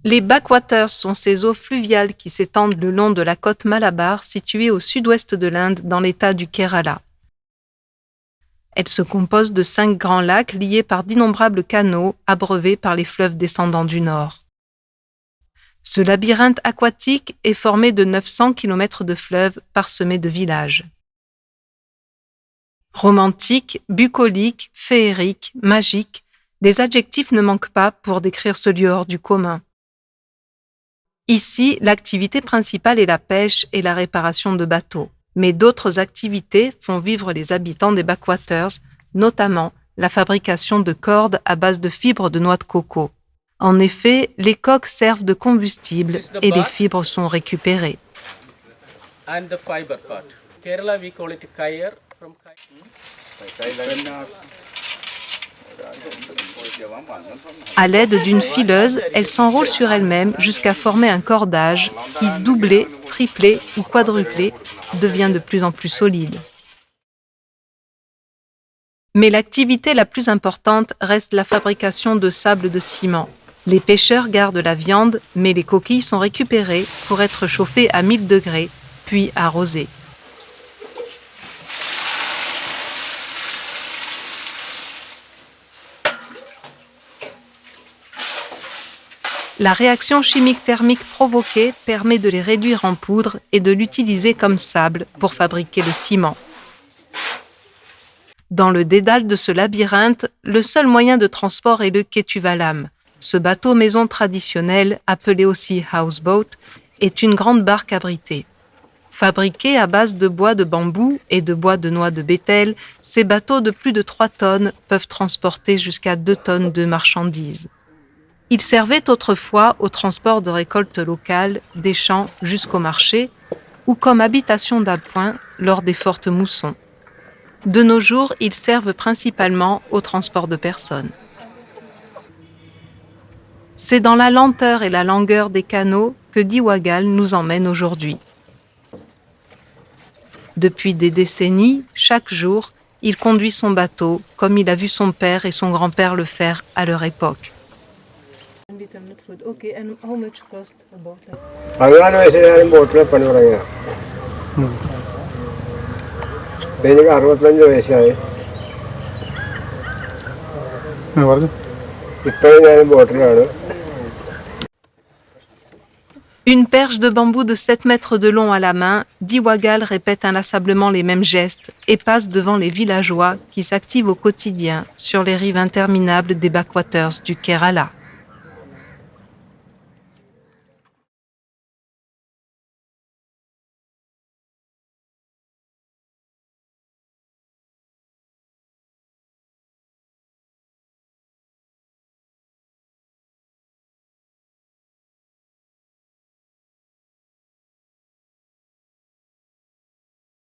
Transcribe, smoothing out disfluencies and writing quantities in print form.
Les backwaters sont ces eaux fluviales qui s'étendent le long de la côte Malabar située au sud-ouest de l'Inde dans l'état du Kerala. Elles se composent de 5 grands lacs liés par d'innombrables canaux abreuvés par les fleuves descendants du nord. Ce labyrinthe aquatique est formé de 900 km de fleuves parsemés de villages. Romantique, bucolique, féerique, magique, les adjectifs ne manquent pas pour décrire ce lieu hors du commun. Ici, l'activité principale est la pêche et la réparation de bateaux, mais d'autres activités font vivre les habitants des backwaters, notamment la fabrication de cordes à base de fibres de noix de coco. En effet, les coques servent de combustible et les fibres sont récupérées. And the fiber part. Kerala we call it kair from À l'aide d'une fileuse, elle s'enroule sur elle-même jusqu'à former un cordage qui, doublé, triplé ou quadruplé, devient de plus en plus solide. Mais l'activité la plus importante reste la fabrication de sable de ciment. Les pêcheurs gardent la viande, mais les coquilles sont récupérées pour être chauffées à 1000 degrés, puis arrosées. La réaction chimique thermique provoquée permet de les réduire en poudre et de l'utiliser comme sable pour fabriquer le ciment. Dans le dédale de ce labyrinthe, le seul moyen de transport est le ketuvalam. Ce bateau-maison traditionnel, appelé aussi houseboat, est une grande barque abritée. Fabriqués à base de bois de bambou et de bois de noix de bétel, ces bateaux de plus de 3 tonnes peuvent transporter jusqu'à 2 tonnes de marchandises. Ils servaient autrefois au transport de récoltes locales, des champs jusqu'au marché, ou comme habitation d'appoint lors des fortes moussons. De nos jours, ils servent principalement au transport de personnes. C'est dans la lenteur et la langueur des canaux que Diwagal nous emmène aujourd'hui. Depuis des décennies, chaque jour, il conduit son bateau comme il a vu son père et son grand-père le faire à leur époque. Okay, and how much cost about that? 14 വയസ്സിലാണ് ബോട്ടിലെ പണി തുടങ്ങിയ എനിക്ക് 65 വയസ്സായി ഇപ്പോഴും ഞാൻ ബോട്ടിലാണ്. Une perche de bambou de 7 mètres de long à la main, Diwagal répète inlassablement les mêmes gestes et passe devant les villageois qui s'activent au quotidien sur les rives interminables des backwaters du Kerala.